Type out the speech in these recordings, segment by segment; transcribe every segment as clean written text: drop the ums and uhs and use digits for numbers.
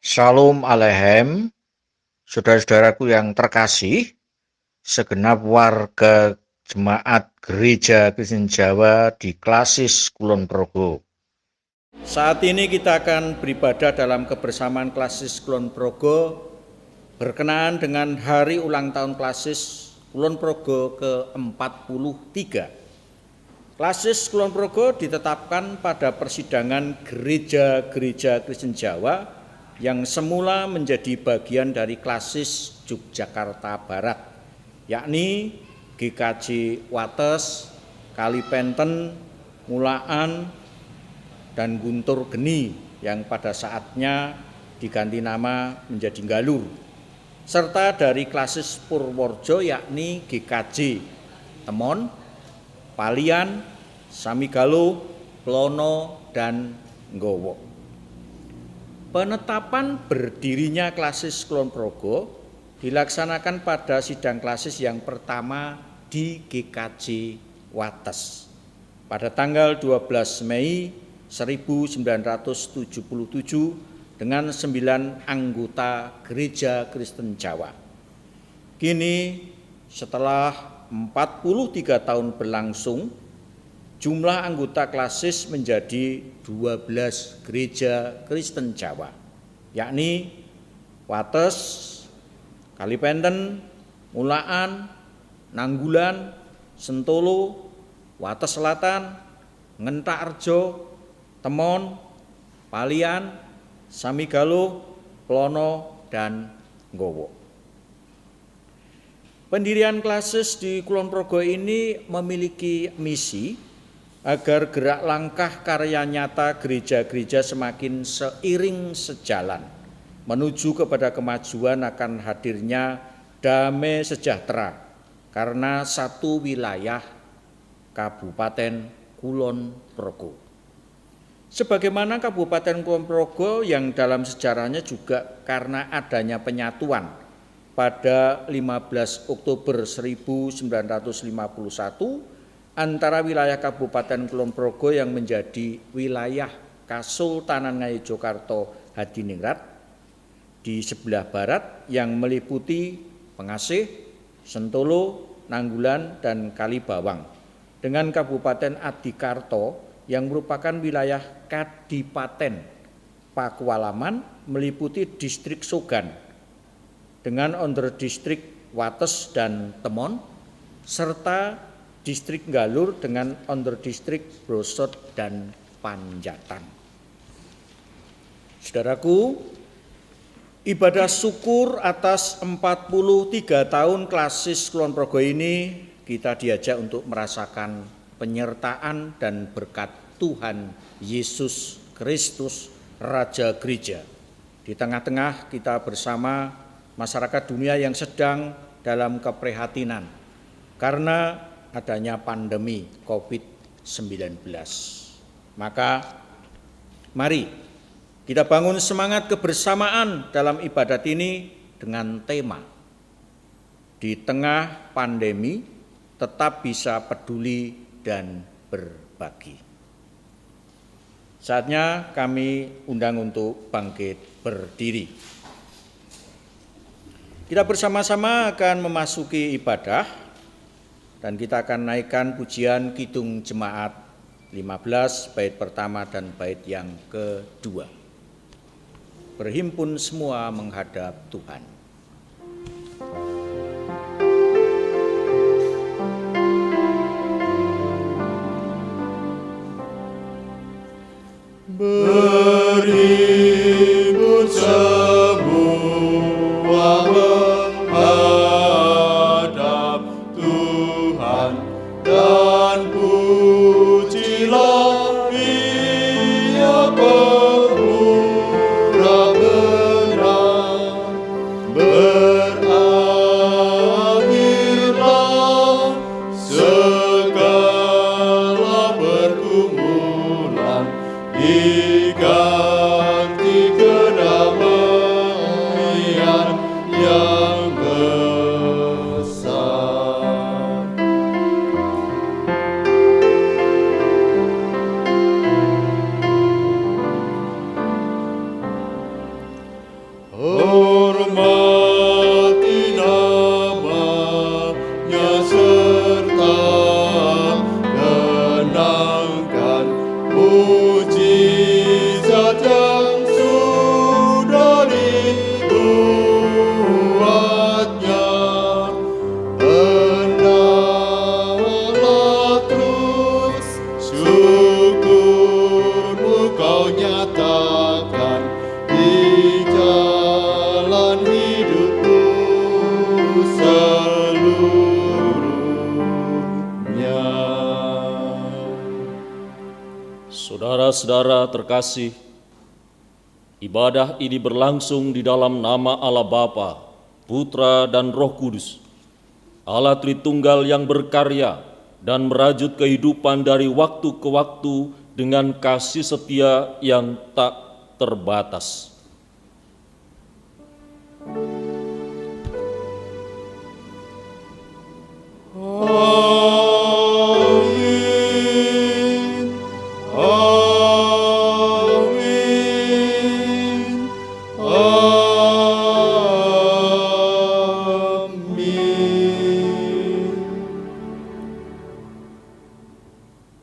Shalom Aleichem, saudara-saudaraku yang terkasih, segenap warga Jemaat Gereja Kristen Jawa di Klasis Kulon Progo. Saat ini kita akan beribadah dalam kebersamaan Klasis Kulon Progo berkenaan dengan hari ulang tahun Klasis Kulon Progo ke-43. Klasis Kulon Progo ditetapkan pada persidangan Gereja-Gereja Kristen Jawa yang semula menjadi bagian dari Klasis Yogyakarta Barat, yakni GKJ Wates, Kalipenten, Mulaan, dan Guntur Geni yang pada saatnya diganti nama menjadi Galur, serta dari Klasis Purworejo yakni GKJ Temon, Palian, Samigalo, Plono, dan Nggowo. Penetapan berdirinya Klasis Kulon Progo dilaksanakan pada sidang klasis yang pertama di GKJ Wates pada tanggal 12 Mei 1977 dengan 9 anggota Gereja Kristen Jawa. Kini setelah 43 tahun berlangsung, jumlah anggota klasis menjadi 12 Gereja Kristen Jawa, yakni Wates, Kalipenten, Mulaan, Nanggulan, Sentolo, Wates Selatan, Ngentakrejo, Temon, Palian, Samigalo, Plono, dan Nggowo. Pendirian klasis di Kulon Progo ini memiliki misi agar gerak langkah karya nyata gereja-gereja semakin seiring sejalan menuju kepada kemajuan akan hadirnya damai sejahtera karena satu wilayah Kabupaten Kulon Progo. Sebagaimana Kabupaten Kulon Progo yang dalam sejarahnya juga karena adanya penyatuan pada 15 Oktober 1951 antara wilayah Kabupaten Kulon Progo yang menjadi wilayah Kasultanan Ngayogyakarta Hadiningrat di sebelah barat yang meliputi Pengasih, Sentolo, Nanggulan, dan Kalibawang dengan Kabupaten Adikarto yang merupakan wilayah Kadipaten Pakualaman meliputi distrik Sogan dengan underdistrik Wates dan Temon, serta distrik Galur dengan underdistrik Brosot dan Panjatan. Saudaraku, ibadah syukur atas 43 tahun klasis Kulon Progo ini kita diajak untuk merasakan penyertaan dan berkat Tuhan Yesus Kristus, Raja Gereja. Di tengah-tengah kita bersama masyarakat dunia yang sedang dalam keprihatinan karena adanya pandemi COVID-19. Maka mari kita bangun semangat kebersamaan dalam ibadat ini dengan tema di tengah pandemi tetap bisa peduli dan berbagi. Saatnya kami undang untuk bangkit berdiri. Kita bersama-sama akan memasuki ibadah dan kita akan naikkan pujian Kidung Jemaat 15 bait pertama dan bait yang kedua. Berhimpun semua menghadap Tuhan. Berhimpun semua menghadap Tuhan dan pujilah Dia pemurah benar. Berakhirlah segala pergumulan, diganti kedamaian. Saudara-saudara terkasih, ibadah ini berlangsung di dalam nama Allah Bapa, Putra dan Roh Kudus, Allah Tritunggal yang berkarya dan merajut kehidupan dari waktu ke waktu dengan kasih setia yang tak terbatas. Amin. Amin. Amin.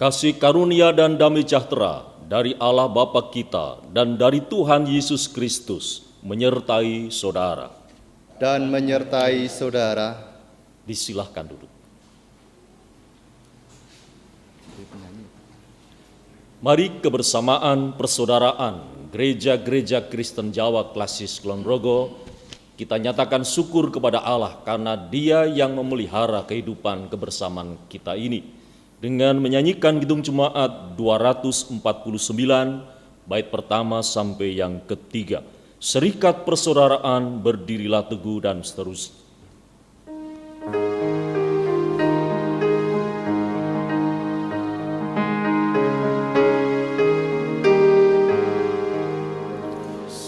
Kasih karunia dan damai sejahtera dari Allah Bapa kita dan dari Tuhan Yesus Kristus menyertai saudara. Dan menyertai saudara. Disilahkan duduk. Mari kebersamaan persaudaraan Gereja-Gereja Kristen Jawa Klasis Kulon Progo kita nyatakan syukur kepada Allah karena Dia yang memelihara kehidupan kebersamaan kita ini dengan menyanyikan Kidung Jemaat 249 bait pertama sampai yang ketiga. Serikat persaudaraan berdirilah teguh dan seterusnya.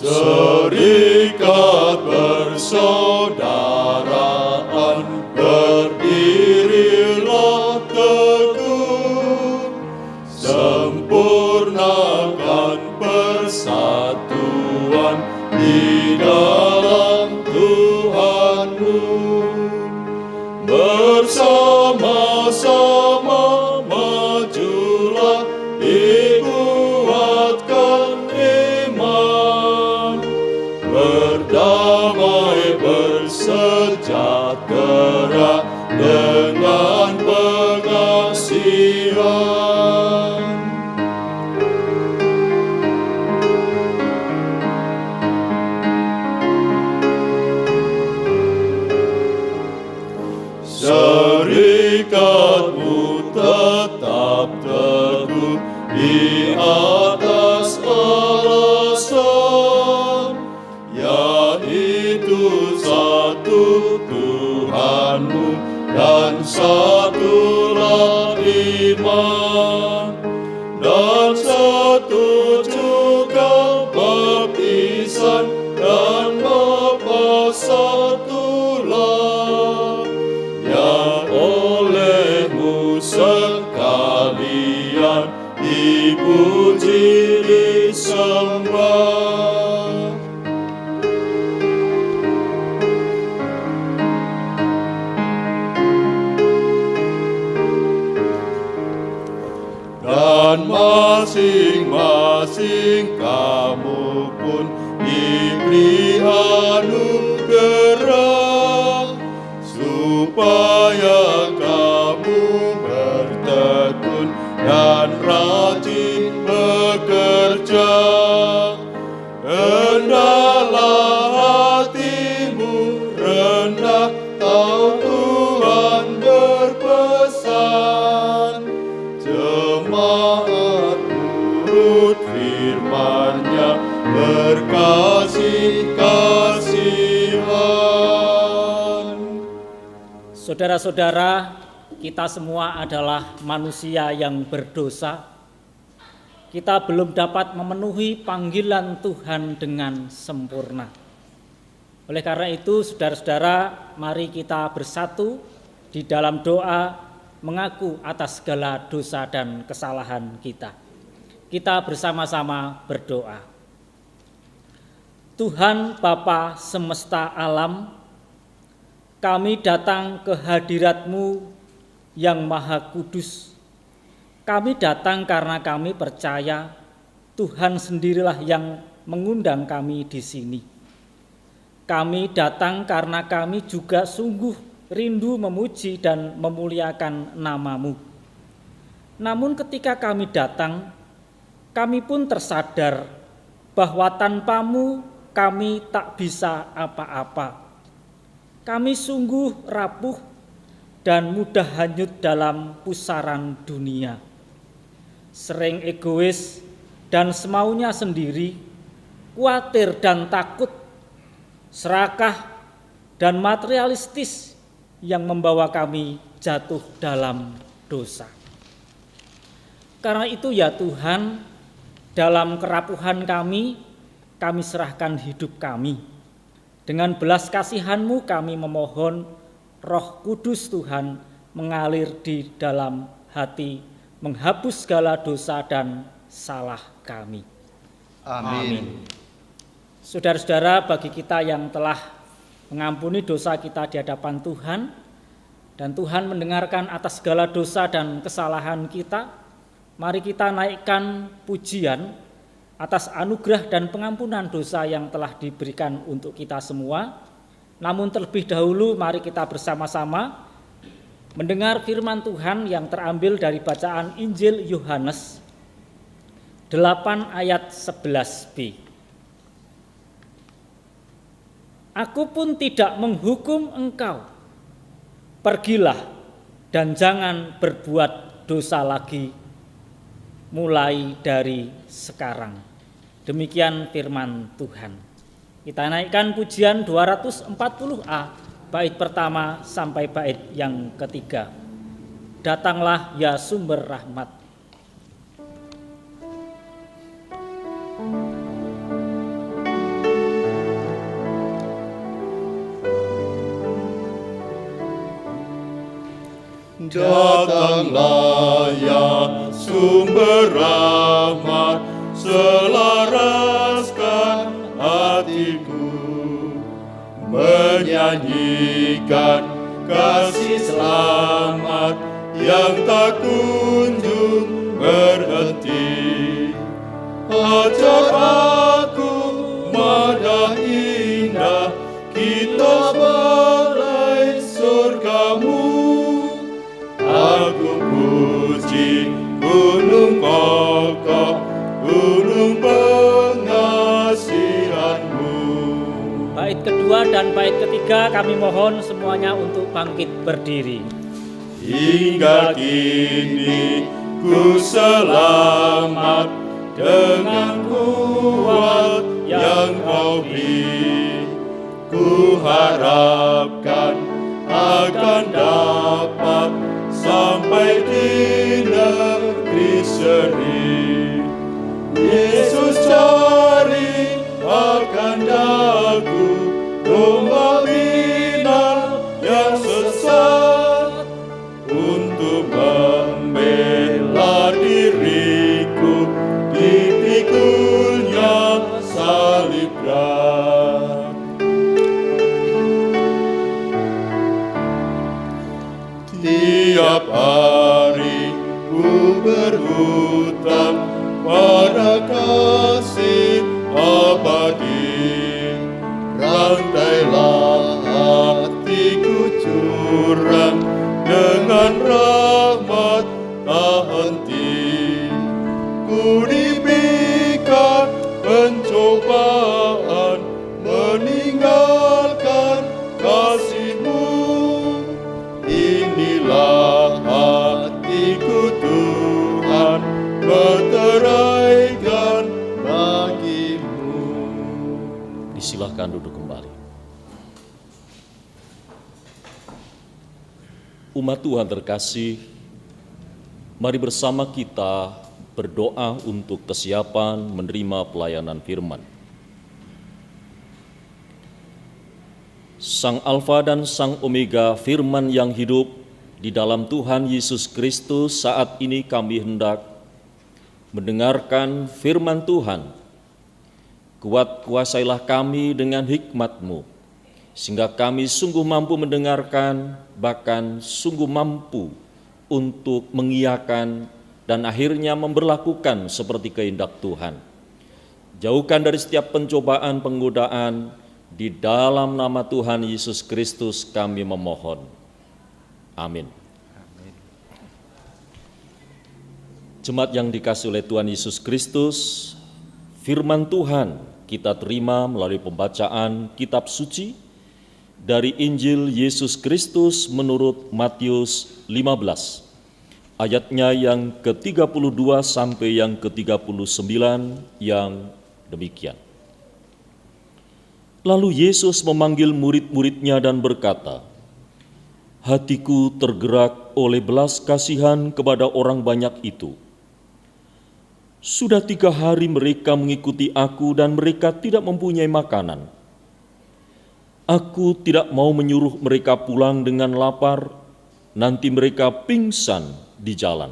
Serikat persaudaraan berdirilah teguh, sempurnakan persatuan di dalam Tuhanmu, bersama-sama majulah dikuatkan iman, berdamai bersejahtera dengan pengasihan. Serikatmu tetap teguh di atas alasan, yaitu satu Tuhanmu dan satulah iman, dan satu juga baptisan dan Bapa satulah, yang olehmu sekalian dipuji disembah. Dan masing-masing kamu pun diberi anugerah, supaya kamu bertekun dan rajin bekerja. Hendaklah hatimu rendah, tahu Tuhan berpesan, jemaat nurut firman-Nya berkasih-kasihan. Saudara-saudara, kita semua adalah manusia yang berdosa. Kita belum dapat memenuhi panggilan Tuhan dengan sempurna. Oleh karena itu, saudara-saudara, mari kita bersatu di dalam doa mengaku atas segala dosa dan kesalahan kita. Kita bersama-sama berdoa. Tuhan Bapa semesta alam, kami datang ke hadirat-Mu yang Maha Kudus. Kami datang karena kami percaya Tuhan sendirilah yang mengundang kami di sini. Kami datang karena kami juga sungguh rindu memuji dan memuliakan nama-Mu. Namun ketika kami datang, kami pun tersadar bahwa tanpa-Mu kami tak bisa apa-apa. Kami sungguh rapuh dan mudah hanyut dalam pusaran dunia. Sering egois dan semaunya sendiri, khawatir dan takut, serakah dan materialistis yang membawa kami jatuh dalam dosa. Karena itu ya Tuhan, dalam kerapuhan kami serahkan hidup kami. Dengan belas kasihan-Mu kami memohon Roh Kudus Tuhan mengalir di dalam hati, menghapus segala dosa dan salah kami. Amin. Saudara-saudara, bagi kita yang telah mengampuni dosa kita di hadapan Tuhan, dan Tuhan mendengarkan atas segala dosa dan kesalahan kita, mari kita naikkan pujian atas anugerah dan pengampunan dosa yang telah diberikan untuk kita semua. Namun terlebih dahulu mari kita bersama-sama mendengar firman Tuhan yang terambil dari bacaan Injil Yohanes 8 ayat 11b. Aku pun tidak menghukum engkau, pergilah dan jangan berbuat dosa lagi mulai dari sekarang. Demikian firman Tuhan. Kita naikkan pujian 240A, bait pertama sampai bait yang ketiga. Datanglah ya sumber rahmat. Datanglah ya sumber rahmat, selaraskan hatiku, menyanyikan kasih selamat yang tak kunjung berhenti. Ajar aku madah indah, kita balai surgamu. Aku puji gunung kokoh, gunung pengasihan-Mu. Bait kedua dan bait ketiga kami mohon semuanya untuk bangkit berdiri. Hingga kini ku selamat dengan kuat yang Kau beri. Ku harapkan akan dapat sampai di negeri seri. Yesus cari akan daku domba binal yang sesat, untuk membela diriku dipikulnya salib berat. Tiap hari ku berhutang pada kasih abadi. Rantailah hatiku curang dengan rahmat tak henti. Ku diberikan pencobaan, meninggalkan kasih-Mu. Inilah hatiku Tuhan, meteraikan bagi-Mu. Disilahkan duduk kembali. Umat Tuhan terkasih, mari bersama kita berdoa untuk kesiapan menerima pelayanan firman. Sang Alfa dan Sang Omega, firman yang hidup di dalam Tuhan Yesus Kristus, saat ini kami hendak mendengarkan firman Tuhan. Kuasailah kami dengan hikmat-Mu, sehingga kami sungguh mampu mendengarkan, bahkan sungguh mampu untuk mengiyakan dan akhirnya memberlakukan seperti kehendak Tuhan. Jauhkan dari setiap pencobaan, penggodaan. Di dalam nama Tuhan Yesus Kristus kami memohon. Amin. Jemaat yang dikasihi oleh Tuhan Yesus Kristus, firman Tuhan kita terima melalui pembacaan kitab suci dari Injil Yesus Kristus menurut Matius 15 ayatnya yang ke-32 sampai yang ke-39 yang demikian. Lalu Yesus memanggil murid-muridnya dan berkata, "Hatiku tergerak oleh belas kasihan kepada orang banyak itu. Sudah 3 hari mereka mengikuti aku dan mereka tidak mempunyai makanan. Aku tidak mau menyuruh mereka pulang dengan lapar, nanti mereka pingsan di jalan."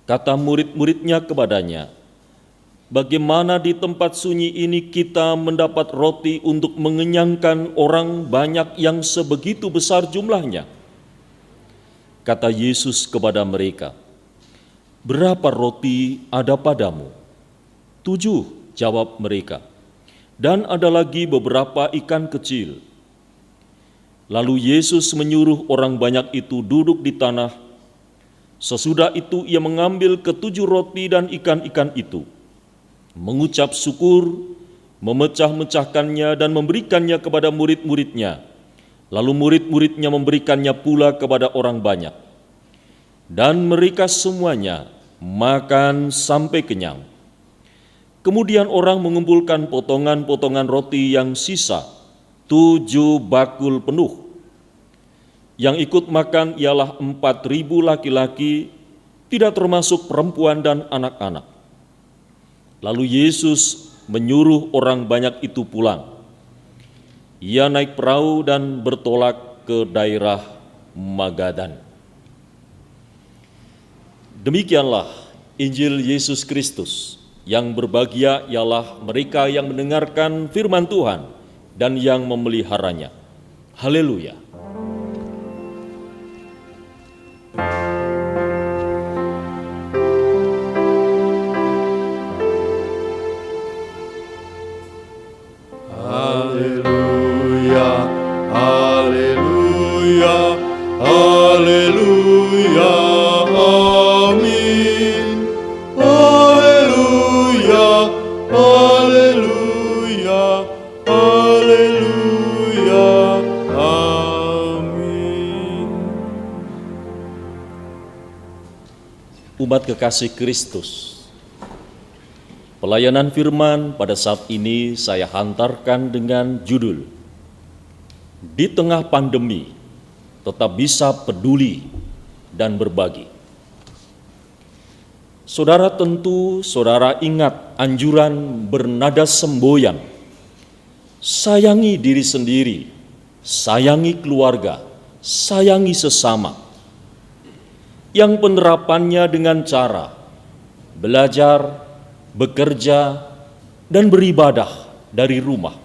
Kata murid-muridnya kepadanya, "Bagaimana di tempat sunyi ini kita mendapat roti untuk mengenyangkan orang banyak yang sebegitu besar jumlahnya?" Kata Yesus kepada mereka, "Berapa roti ada padamu?" 7, jawab mereka. "Dan ada lagi beberapa ikan kecil." Lalu Yesus menyuruh orang banyak itu duduk di tanah. Sesudah itu ia mengambil ke-7 roti dan ikan-ikan itu, mengucap syukur, memecah-mecahkannya dan memberikannya kepada murid-muridnya. Lalu murid-muridnya memberikannya pula kepada orang banyak. Dan mereka semuanya makan sampai kenyang. Kemudian orang mengumpulkan potongan-potongan roti yang sisa, 7 bakul penuh. Yang ikut makan ialah 4.000 laki-laki, tidak termasuk perempuan dan anak-anak. Lalu Yesus menyuruh orang banyak itu pulang. Ia naik perahu dan bertolak ke daerah Magadan. Demikianlah Injil Yesus Kristus. Yang berbahagia ialah mereka yang mendengarkan firman Tuhan dan yang memeliharanya. Haleluya. Haleluya, haleluya, haleluya, amin. Haleluya, haleluya, haleluya, amin. Umat kekasih Kristus, pelayanan firman pada saat ini saya hantarkan dengan judul "Di Tengah Pandemi Tetap Bisa Peduli dan Berbagi". Saudara, tentu saudara ingat anjuran bernada semboyan, sayangi diri sendiri, sayangi keluarga, sayangi sesama, yang penerapannya dengan cara belajar, bekerja, dan beribadah dari rumah.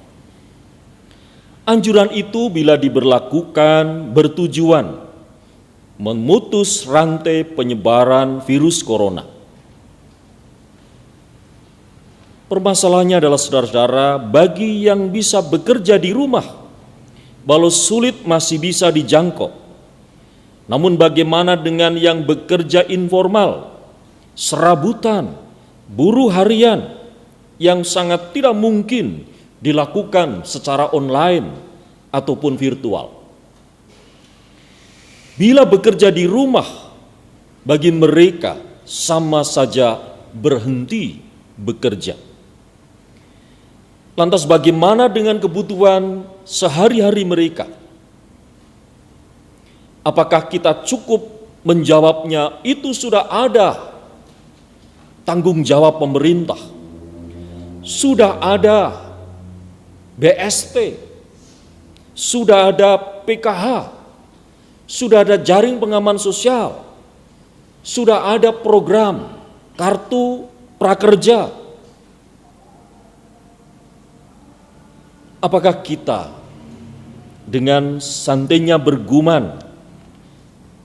Anjuran itu bila diberlakukan bertujuan memutus rantai penyebaran virus corona. Permasalahannya adalah saudara-saudara, bagi yang bisa bekerja di rumah, walau sulit masih bisa dijangkau. Namun bagaimana dengan yang bekerja informal, serabutan, buruh harian yang sangat tidak mungkin dilakukan secara online ataupun virtual? Bila bekerja di rumah, bagi mereka sama saja berhenti bekerja. Lantas bagaimana dengan kebutuhan sehari-hari mereka? Apakah kita cukup menjawabnya? Itu sudah ada tanggung jawab pemerintah, sudah ada BST, sudah ada PKH, sudah ada jaring pengaman sosial, sudah ada program kartu prakerja. Apakah kita dengan santainya bergumam,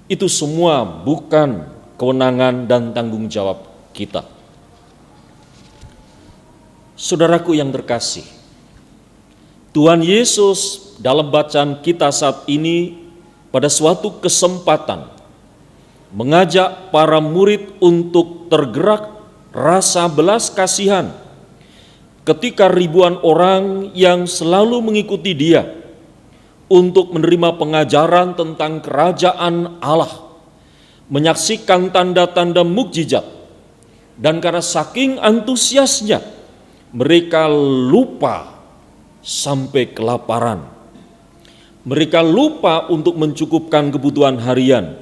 itu semua bukan kewenangan dan tanggung jawab kita? Saudaraku yang terkasih, Tuhan Yesus dalam bacaan kita saat ini pada suatu kesempatan mengajak para murid untuk tergerak rasa belas kasihan ketika ribuan orang yang selalu mengikuti dia untuk menerima pengajaran tentang kerajaan Allah menyaksikan tanda-tanda mukjizat, dan karena saking antusiasnya mereka lupa sampai kelaparan. Mereka lupa untuk mencukupkan kebutuhan harian.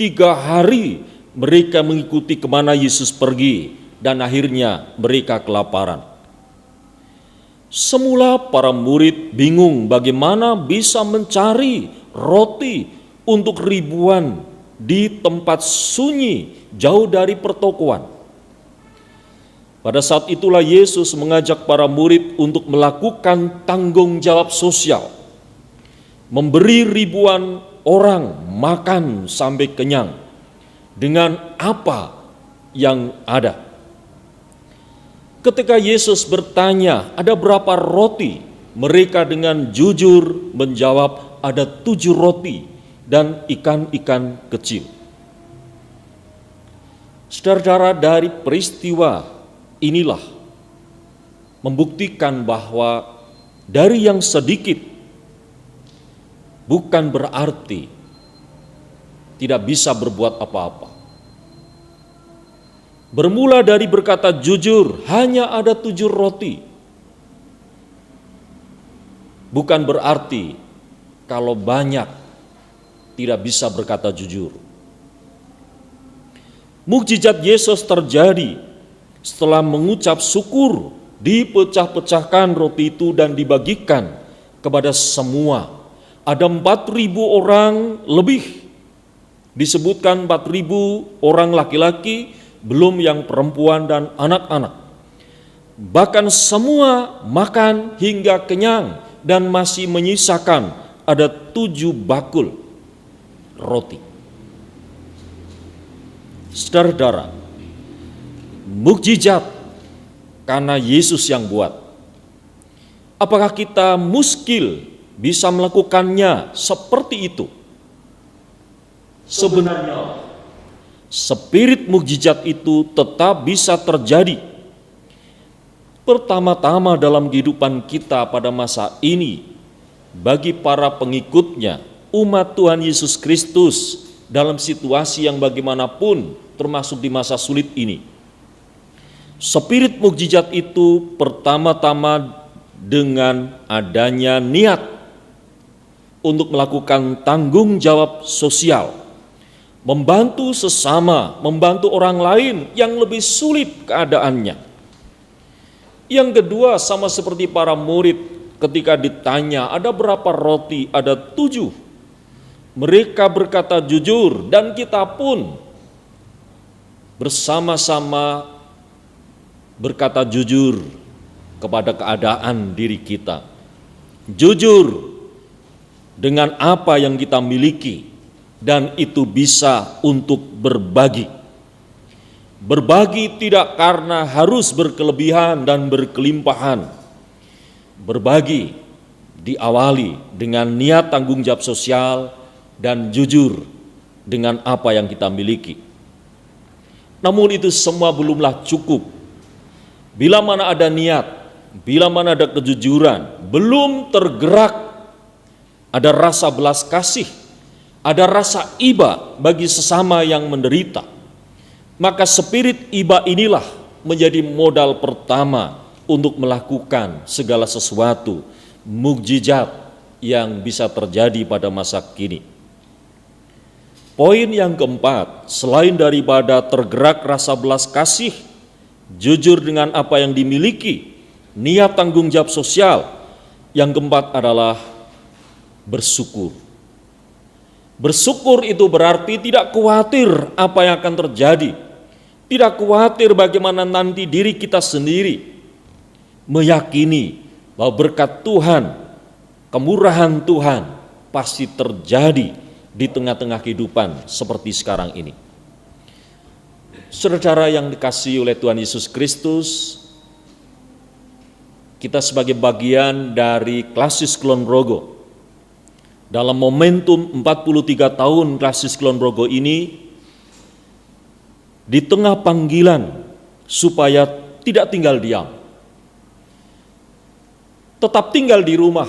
3 hari mereka mengikuti kemana Yesus pergi, dan akhirnya mereka kelaparan. Semula para murid bingung bagaimana bisa mencari roti untuk ribuan di tempat sunyi jauh dari pertokoan. Pada saat itulah Yesus mengajak para murid untuk melakukan tanggung jawab sosial, memberi ribuan orang makan sampai kenyang dengan apa yang ada. Ketika Yesus bertanya, ada berapa roti? Mereka dengan jujur menjawab, ada 7 roti dan ikan-ikan kecil. Saudara-saudara, dari peristiwa inilah membuktikan bahwa dari yang sedikit bukan berarti tidak bisa berbuat apa-apa. Bermula dari berkata jujur, hanya ada 7 roti. Bukan berarti kalau banyak tidak bisa berkata jujur. Mukjizat Yesus terjadi setelah mengucap syukur, dipecah-pecahkan roti itu dan dibagikan kepada semua. Ada 4.000 orang lebih. Disebutkan 4.000 orang laki-laki, belum yang perempuan dan anak-anak. Bahkan semua makan hingga kenyang dan masih menyisakan ada 7 bakul roti. Saudara-saudara, mukjizat karena Yesus yang buat. Apakah kita muskil bisa melakukannya seperti itu? Sebenarnya spirit mukjizat itu tetap bisa terjadi. Pertama-tama dalam kehidupan kita pada masa ini, bagi para pengikutnya, umat Tuhan Yesus Kristus dalam situasi yang bagaimanapun, termasuk di masa sulit ini. Spirit mukjizat itu pertama-tama dengan adanya niat untuk melakukan tanggung jawab sosial, membantu sesama, membantu orang lain yang lebih sulit keadaannya. Yang kedua, sama seperti para murid ketika ditanya ada berapa roti, ada 7. Mereka berkata jujur, dan kita pun bersama-sama berkata jujur kepada keadaan diri kita. Jujur dengan apa yang kita miliki, dan itu bisa untuk berbagi. Berbagi tidak karena harus berkelebihan dan berkelimpahan. Berbagi diawali dengan niat tanggung jawab sosial dan jujur dengan apa yang kita miliki. Namun itu semua belumlah cukup. Bila mana ada niat, bila mana ada kejujuran, belum tergerak, ada rasa belas kasih, ada rasa iba bagi sesama yang menderita, maka spirit iba inilah menjadi modal pertama untuk melakukan segala sesuatu mukjizat yang bisa terjadi pada masa kini. Poin yang keempat, selain daripada tergerak rasa belas kasih, jujur dengan apa yang dimiliki, niat tanggung jawab sosial, yang keempat adalah bersyukur. Bersyukur itu berarti tidak khawatir apa yang akan terjadi, tidak khawatir bagaimana nanti diri kita sendiri, meyakini bahwa berkat Tuhan, kemurahan Tuhan pasti terjadi di tengah-tengah kehidupan seperti sekarang ini. Saudara yang dikasihi oleh Tuhan Yesus Kristus, kita sebagai bagian dari Klasis Kulon Progo, dalam momentum 43 tahun Klasis Kulon Progo ini, di tengah panggilan supaya tidak tinggal diam, tetap tinggal di rumah,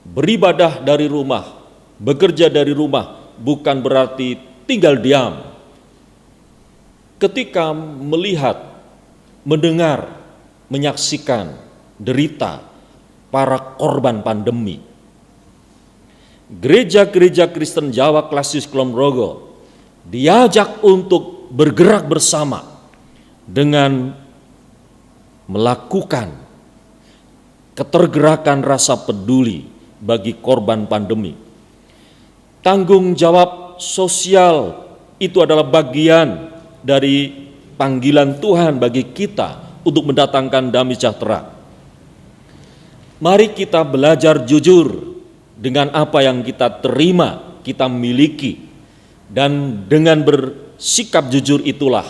beribadah dari rumah, bekerja dari rumah, bukan berarti tinggal diam ketika melihat, mendengar, menyaksikan derita para korban pandemi. Gereja-gereja Kristen Jawa Klasis Kulon Progo diajak untuk bergerak bersama dengan melakukan ketergerakan rasa peduli bagi korban pandemi. Tanggung jawab sosial itu adalah bagian dari panggilan Tuhan bagi kita untuk mendatangkan damai sejahtera. Mari kita belajar jujur dengan apa yang kita terima, kita miliki, dan dengan bersikap jujur itulah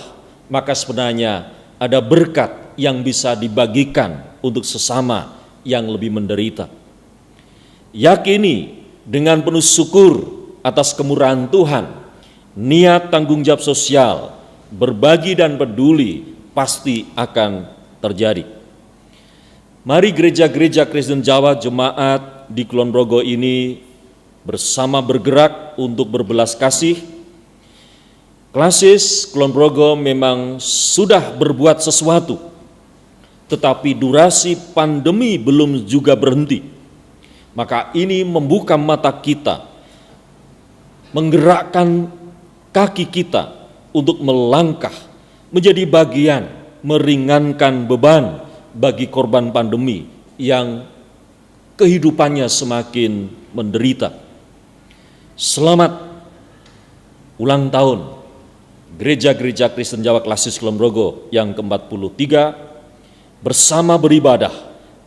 maka sebenarnya ada berkat yang bisa dibagikan untuk sesama yang lebih menderita. Yakini dengan penuh syukur atas kemurahan Tuhan, niat tanggung jawab sosial, berbagi dan peduli pasti akan terjadi. Mari gereja-gereja Kristen Jawa jemaat di Kulon Progo ini bersama bergerak untuk berbelas kasih. Klasis Kulon Progo memang sudah berbuat sesuatu, tetapi durasi pandemi belum juga berhenti. Maka ini membuka mata kita, menggerakkan kaki kita untuk melangkah menjadi bagian meringankan beban bagi korban pandemi yang kehidupannya semakin menderita. Selamat ulang tahun Gereja-gereja Kristen Jawa Klasis Kulon Progo yang ke-43, bersama beribadah,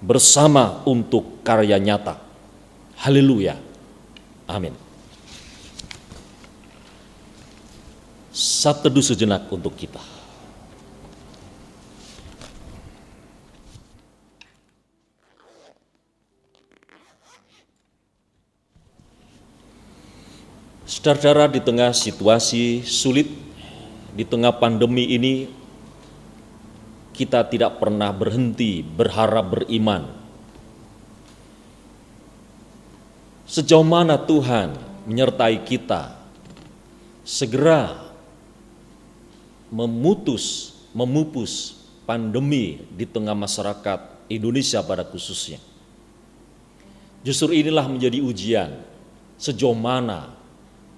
bersama untuk karya nyata. Haleluya. Amin. Saat teduh sejenak untuk kita. Saudara-saudara, di tengah situasi sulit, di tengah pandemi ini, kita tidak pernah berhenti berharap beriman. Sejauh mana Tuhan menyertai kita, segera memupus pandemi di tengah masyarakat Indonesia pada khususnya. Justru inilah menjadi ujian, sejauh mana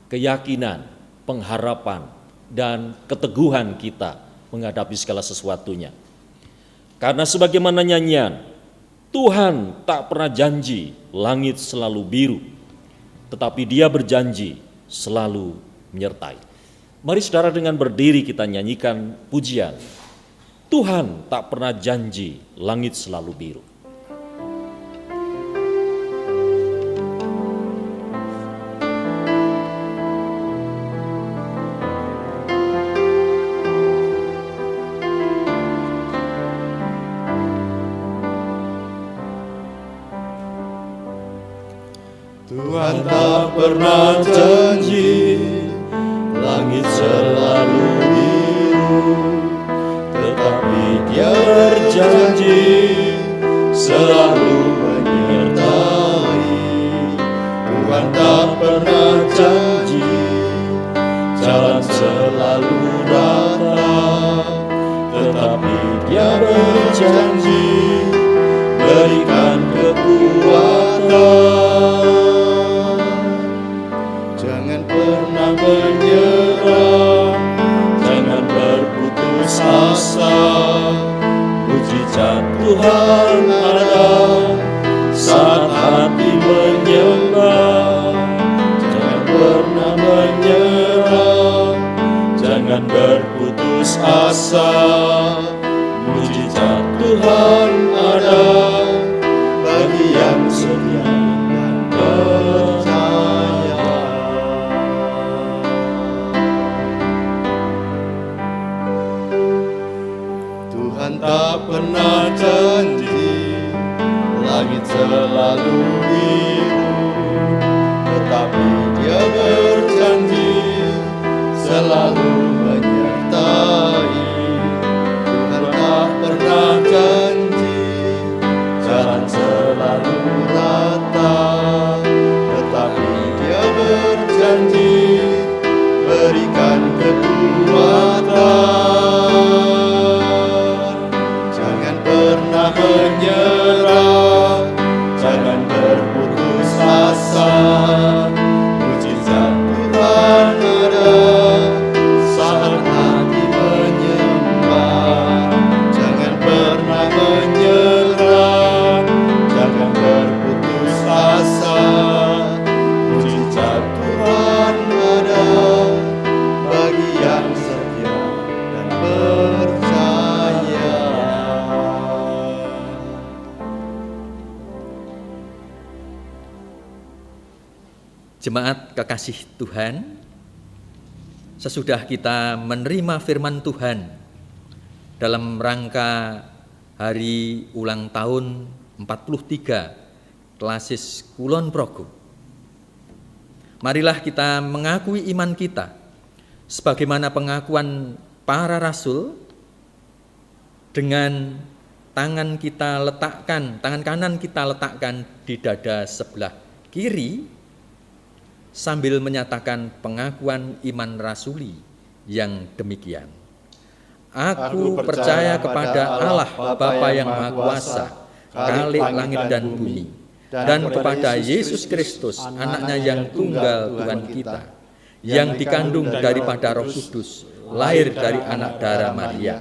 keyakinan, pengharapan, dan keteguhan kita menghadapi segala sesuatunya. Karena sebagaimana nyanyian, Tuhan tak pernah janji langit selalu biru, tetapi Dia berjanji selalu menyertai. Mari saudara dengan berdiri kita nyanyikan pujian, Tuhan tak pernah janji langit selalu biru. Tuhan tak pernah janji langit selalu biru, tetapi Dia berjanji selalu menyertai. Tuhan tak pernah janji jalan selalu rata, tetapi Dia berjanji berikan kekuatan. Jangan pernah menyerah, jangan berputus asa. Mujizat Tuhan ada saat hati menyembah. Jangan pernah menyerah, jangan berputus asa. Mujizat Tuhan ada bagi yang setia dan percaya. Tuhan tak pernah janji langit selalu biru, tetapi Dia berjanji selalu menyertai. Tuhan tak pernah janji jalan selalu rata, tetapi Dia berjanji berikan kekuatan. Jemaat kekasih Tuhan, sesudah kita menerima firman Tuhan dalam rangka hari ulang tahun 43 Klasis Kulon Progo, marilah kita mengakui iman kita sebagaimana pengakuan para rasul dengan tangan kanan kita letakkan di dada sebelah kiri sambil menyatakan pengakuan iman rasuli yang demikian. Aku percaya kepada Allah Bapa yang Maha Kuasa, Khalik langit dan bumi, dan kepada Yesus Kristus, anaknya yang tunggal Tuhan kita, yang dikandung daripada Roh Kudus, lahir dari anak darah Maria,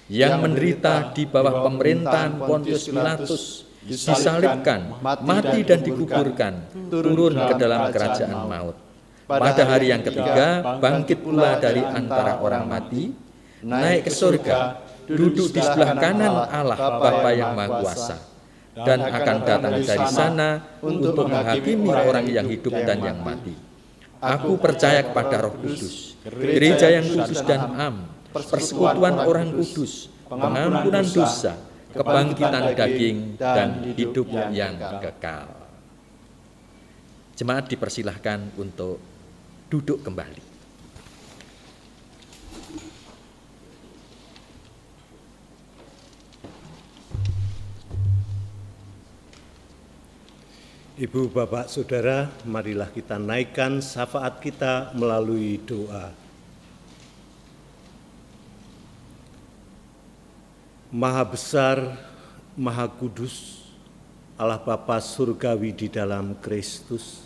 yang menderita di bawah pemerintahan Pontius Pilatus, disalibkan, mati dan dikuburkan, turun ke dalam kerajaan maut. Pada hari yang ketiga, bangkit pula dari antara orang mati, naik ke surga, duduk di sebelah kanan Allah Bapa yang Maha Kuasa, dan akan datang dari sana untuk menghakimi orang yang hidup dan yang mati. Aku percaya kepada Roh Kudus, gereja yang kudus dan am, persekutuan orang kudus, pengampunan dosa, kebangkitan daging, dan hidup yang kekal. Jemaat dipersilahkan untuk duduk kembali. Ibu, Bapak, Saudara, marilah kita naikkan syafaat kita melalui doa. Maha besar, Maha kudus, Allah Bapa surgawi di dalam Kristus,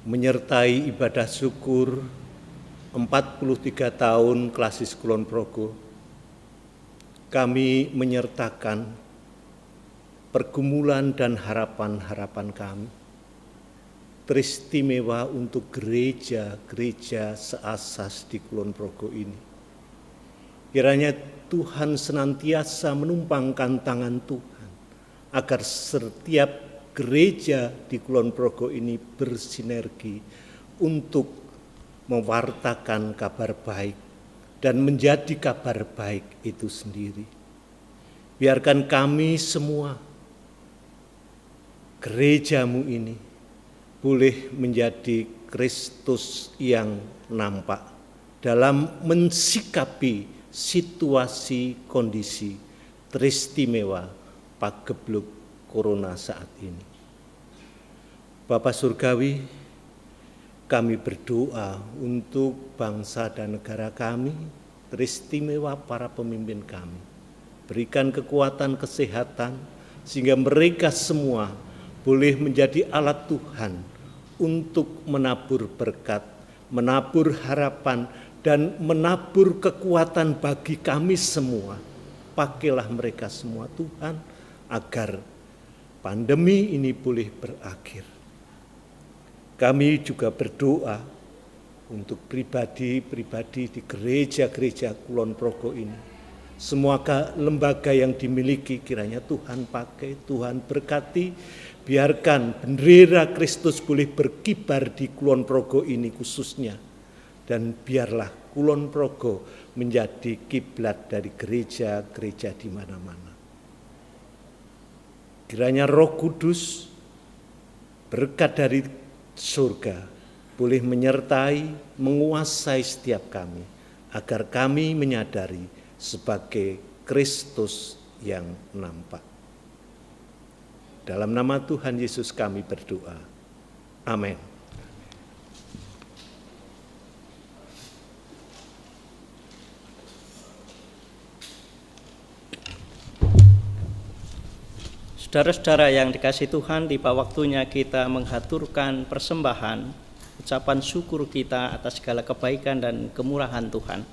menyertai ibadah syukur 43 tahun Klasis Kulon Progo, kami menyertakan pergumulan dan harapan-harapan kami, teristimewa untuk gereja-gereja seasas di Kulon Progo ini. Kiranya Tuhan senantiasa menumpangkan tangan Tuhan agar setiap gereja di Kulon Progo ini bersinergi untuk mewartakan kabar baik dan menjadi kabar baik itu sendiri. Biarkan kami semua, gerejamu ini, boleh menjadi Kristus yang nampak dalam mensikapi situasi kondisi teristimewa pagebluk corona saat ini. Bapa Surgawi, kami berdoa untuk bangsa dan negara kami, teristimewa para pemimpin kami. Berikan kekuatan kesehatan sehingga mereka semua boleh menjadi alat Tuhan untuk menabur berkat, menabur harapan, dan menabur kekuatan bagi kami semua. Pakailah mereka semua Tuhan, agar pandemi ini boleh berakhir. Kami juga berdoa untuk pribadi-pribadi di gereja-gereja Kulon Progo ini. Semua lembaga yang dimiliki kiranya Tuhan pakai, Tuhan berkati. Biarkan bendera Kristus boleh berkibar di Kulon Progo ini khususnya. Dan biarlah Kulon Progo menjadi kiblat dari gereja-gereja di mana-mana. Kiranya Roh Kudus, berkat dari surga, boleh menyertai, menguasai setiap kami, agar kami menyadari sebagai Kristus yang nampak. Dalam nama Tuhan Yesus kami berdoa. Amin. Saudara-saudara yang dikasihi Tuhan, tiba waktunya kita menghaturkan persembahan, ucapan syukur kita atas segala kebaikan dan kemurahan Tuhan.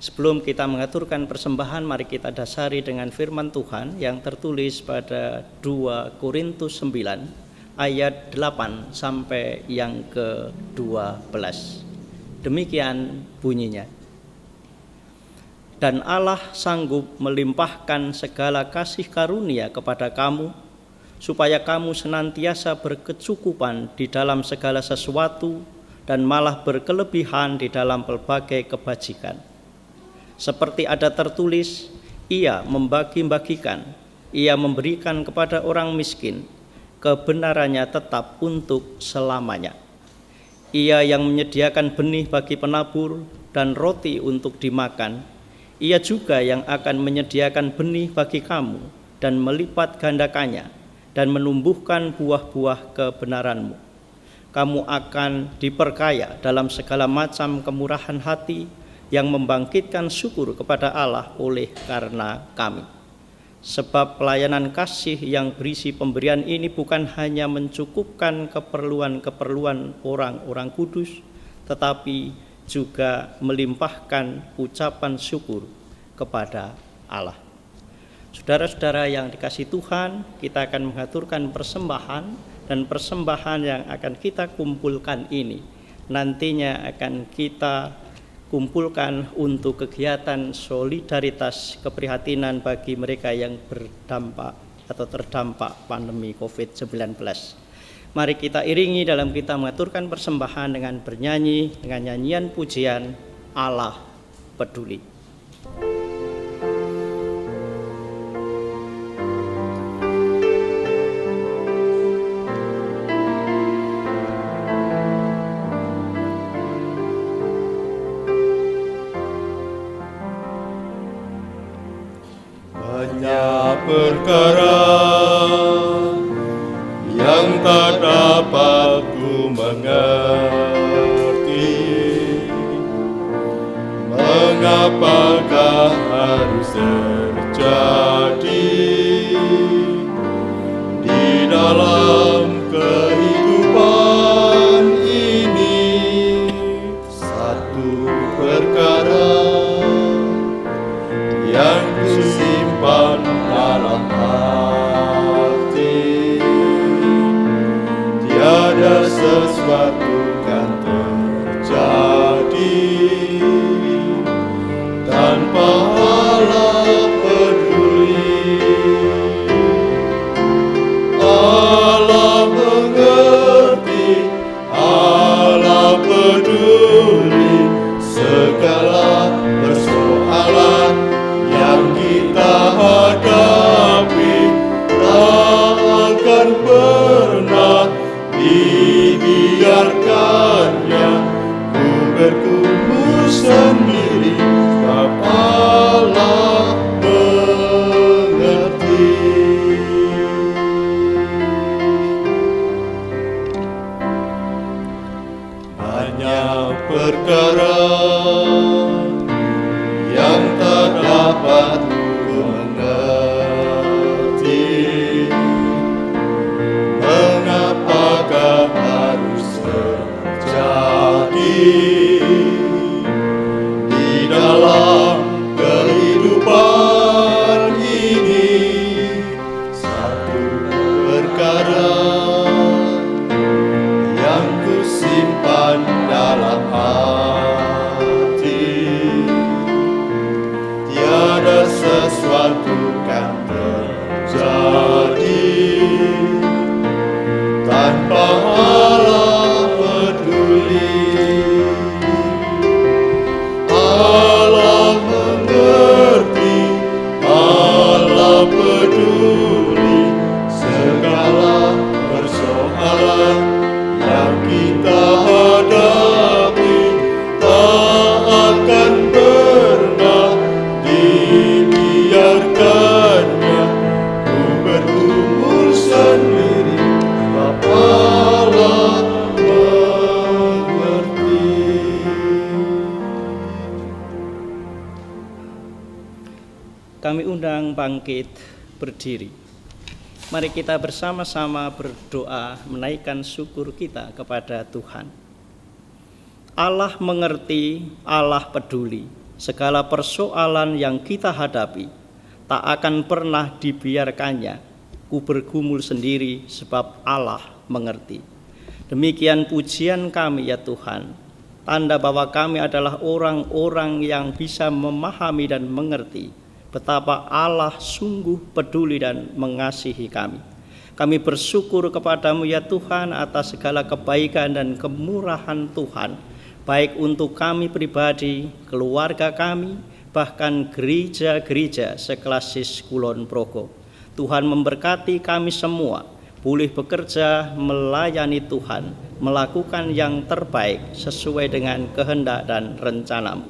Sebelum kita mengaturkan persembahan, mari kita dasari dengan firman Tuhan yang tertulis pada 2 Korintus 9 ayat 8 sampai yang ke-12. Demikian bunyinya. Dan Allah sanggup melimpahkan segala kasih karunia kepada kamu, supaya kamu senantiasa berkecukupan di dalam segala sesuatu dan malah berkelebihan di dalam berbagai kebajikan. Seperti ada tertulis, ia membagi-bagikan, ia memberikan kepada orang miskin, kebenarannya tetap untuk selamanya. Ia yang menyediakan benih bagi penabur dan roti untuk dimakan, ia juga yang akan menyediakan benih bagi kamu dan melipat gandakannya dan menumbuhkan buah-buah kebenaranmu. Kamu akan diperkaya dalam segala macam kemurahan hati yang membangkitkan syukur kepada Allah oleh karena kami. Sebab pelayanan kasih yang berisi pemberian ini bukan hanya mencukupkan keperluan-keperluan orang-orang kudus, tetapi juga melimpahkan ucapan syukur kepada Allah. Saudara-saudara yang dikasihi Tuhan, kita akan mengaturkan persembahan, dan persembahan yang akan kita kumpulkan ini nantinya akan kita kumpulkan untuk kegiatan solidaritas keprihatinan bagi mereka yang berdampak atau terdampak pandemi COVID-19. Mari kita iringi dalam kita mengaturkan persembahan dengan bernyanyi dengan nyanyian pujian Allah Peduli. Perkara yang tak dapat ku mengerti, mengapakah harus terjadi di dalam kehidupan ini. Satu perkara yang kusimpan dalam hati, tiada sesuatu kan terjadi tanpa Allah peduli. Allah mengerti, Allah peduli segala persoalan yang kita hadapi, tak akan pernah dibiarkannya ku bergumul sendiri, sebab Allah mengerti. Banyak perkara yang tak dapat ku mengerti, mengapakah harus terjadi di dalam kehidupan ini. Satu perkara yang ku simpan dalam hati, tiada sesuatu kan terjadi tanpa Allah peduli. Allah mengerti, Allah peduli segala persoalan yang kita hadapi, tak akan pernah dibiarkannya ku bergumul sendiri, sebab Allah mengerti. Kami undang bangkit berdiri. Mari kita bersama-sama berdoa menaikkan syukur kita kepada Tuhan. Allah mengerti, Allah peduli segala persoalan yang kita hadapi, tak akan pernah dibiarkannya ku bergumul sendiri, sebab Allah mengerti. Demikian pujian kami ya Tuhan, tanda bahwa kami adalah orang-orang yang bisa memahami dan mengerti betapa Allah sungguh peduli dan mengasihi kami. Kami bersyukur kepadamu ya Tuhan atas segala kebaikan dan kemurahan Tuhan, baik untuk kami pribadi, keluarga kami, bahkan gereja-gereja seklasis Kulon Progo. Tuhan memberkati kami semua, boleh bekerja melayani Tuhan, melakukan yang terbaik sesuai dengan kehendak dan rencanamu.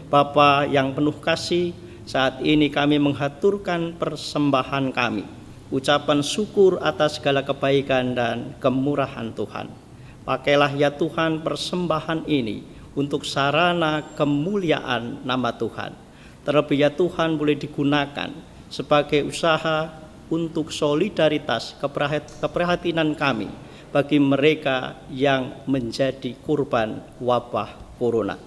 Bapa yang penuh kasih, saat ini kami menghaturkan persembahan kami, ucapan syukur atas segala kebaikan dan kemurahan Tuhan. Pakailah ya Tuhan persembahan ini untuk sarana kemuliaan nama Tuhan. Terlebih ya Tuhan boleh digunakan sebagai usaha untuk solidaritas keprihatinan kami bagi mereka yang menjadi korban wabah corona.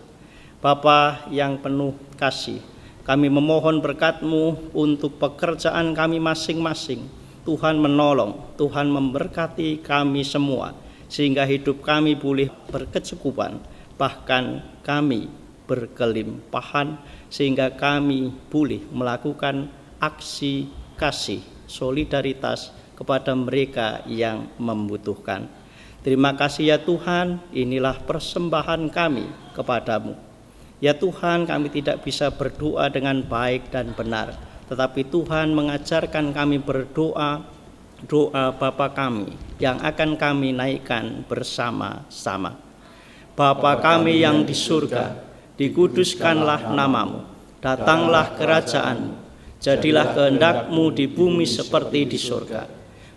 Bapa yang penuh kasih, kami memohon berkat-Mu untuk pekerjaan kami masing-masing. Tuhan menolong, Tuhan memberkati kami semua, sehingga hidup kami boleh berkecukupan, bahkan kami berkelimpahan, sehingga kami boleh melakukan aksi kasih, solidaritas kepada mereka yang membutuhkan. Terima kasih ya Tuhan, inilah persembahan kami kepadamu. Ya Tuhan, kami tidak bisa berdoa dengan baik dan benar, tetapi Tuhan mengajarkan kami berdoa, doa Bapa kami yang akan kami naikkan bersama-sama. Bapa kami yang di surga, dikuduskanlah namamu, datanglah kerajaan-Mu, jadilah kehendak-Mu di bumi seperti di surga.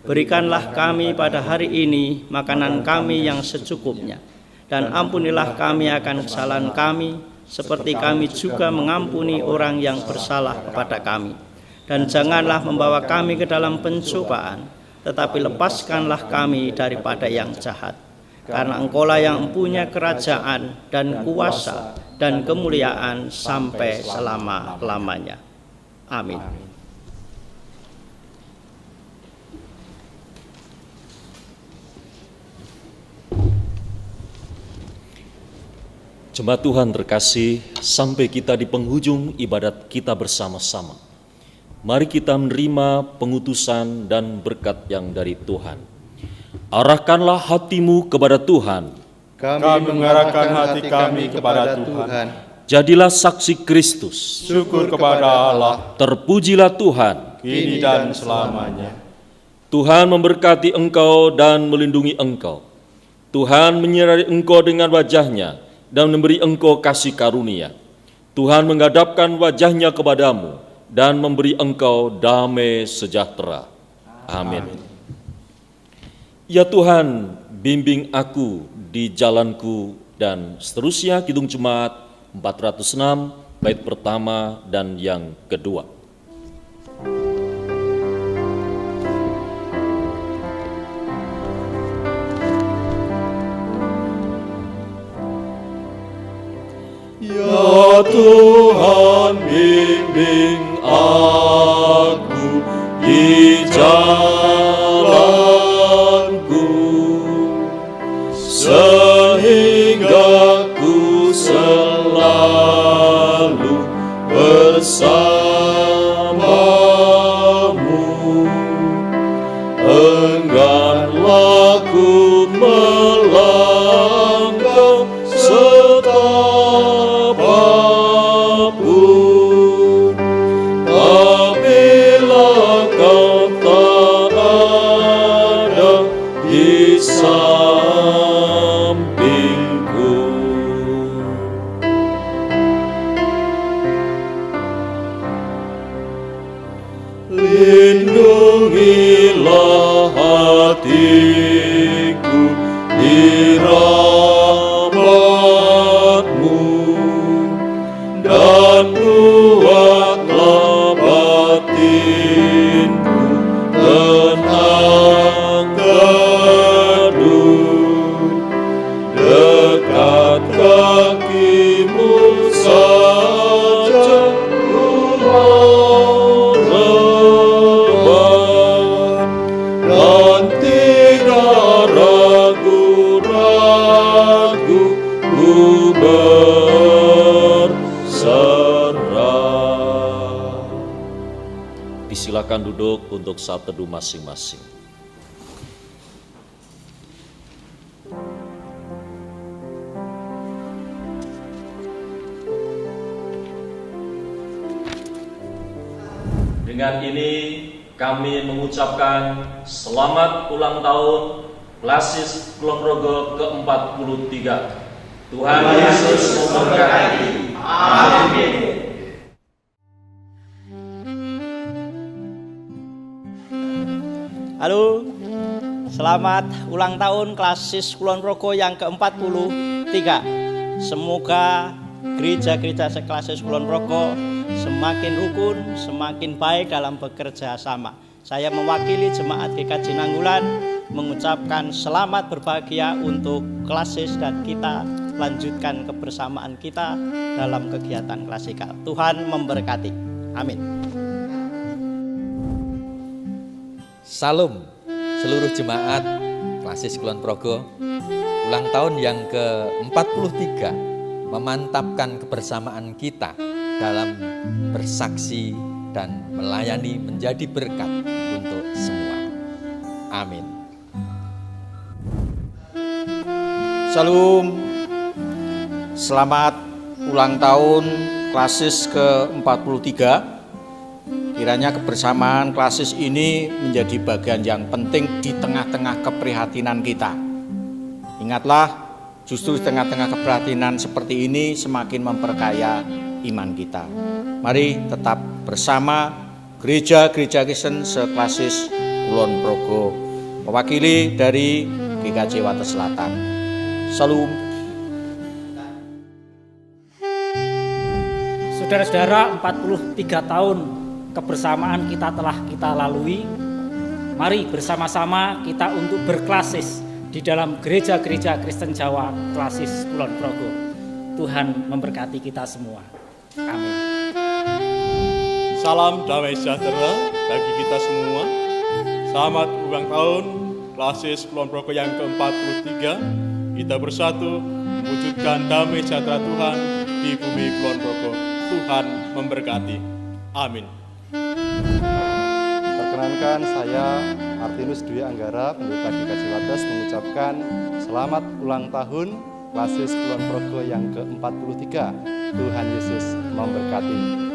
Berikanlah kami pada hari ini makanan kami yang secukupnya, dan ampunilah kami akan kesalahan kami, seperti kami juga mengampuni orang yang bersalah kepada kami. Dan janganlah membawa kami ke dalam pencobaan, tetapi lepaskanlah kami daripada yang jahat. Karena Engkaulah yang mempunyai kerajaan dan kuasa dan kemuliaan sampai selama-lamanya. Amin. Jemaat Tuhan terkasih, sampai kita di penghujung ibadat kita bersama-sama. Mari kita menerima pengutusan dan berkat yang dari Tuhan. Arahkanlah hatimu kepada Tuhan. Kami mengarahkan hati kami kepada Tuhan. Jadilah saksi Kristus. Syukur kepada Allah, Terpujilah Tuhan. kini dan selamanya. Tuhan memberkati engkau dan melindungi engkau. Tuhan menyinari engkau dengan wajah-Nya dan memberi engkau kasih karunia. Tuhan menghadapkan wajah-Nya kepadamu dan memberi engkau damai sejahtera. Amin. Ya Tuhan, bimbing aku di jalanku, dan seterusnya. Kidung Jemaat 406, bait pertama dan yang kedua. Ya Tuhan, bimbing aku di jalanku, sehingga ku selalu bersamamu. Engganlah ku melangkah setapapun, apabila kau tak ada di sampingku. Lindungilah hatiku di rahmat-Mu, dan buatlah batinku tenang teduh dekat kaki-Mu saja ku harap, dan tidak ragu-ragu ku berserah. Disilakan duduk untuk saat teduh masing-masing. Dengan ini kami mengucapkan selamat ulang tahun Klasis Kulon Progo ke-43. Tuhan Yesus memberkati. Amin. Halo, selamat ulang tahun Klasis Kulon Progo yang ke-43. Semoga gereja-gereja seklasis Kulon Progo semakin rukun, semakin baik dalam bekerja sama. Saya mewakili Jemaat GKJ Nanggulan mengucapkan selamat berbahagia untuk klasis dan kita lanjutkan kebersamaan kita dalam kegiatan klasikal. Tuhan memberkati. Amin. Salam seluruh jemaat Klasis Kulon Progo. Ulang tahun yang ke-43 memantapkan kebersamaan kita dalam bersaksi dan melayani menjadi berkat untuk semua. Amin. Salam, selamat ulang tahun Klasis ke-43. Kiranya kebersamaan klasis ini menjadi bagian yang penting di tengah-tengah keprihatinan kita. Ingatlah, justru di tengah-tengah keprihatinan seperti ini semakin memperkaya iman kita. Mari tetap bersama gereja-gereja Kristen seklasis Kulon Progo, mewakili dari GKJ Wates Selatan. Salam. Saudara-saudara, 43 tahun kebersamaan kita telah kita lalui. Mari bersama-sama kita untuk berklasis di dalam gereja-gereja Kristen Jawa Klasis Kulon Progo. Tuhan memberkati kita semua. Amin. Salam damai sejahtera bagi kita semua. Selamat ulang tahun Klasis Kulon Progo yang ke-43. Kita bersatu mewujudkan damai sejahtera Tuhan di bumi Kulon Progo. Tuhan memberkati. Amin. Perkenankan saya Martinus Dwi Anggara, Pendeta GKJ Wates mengucapkan selamat ulang tahun Klasis Kulon Progo yang ke-43. Tuhan Yesus memberkati.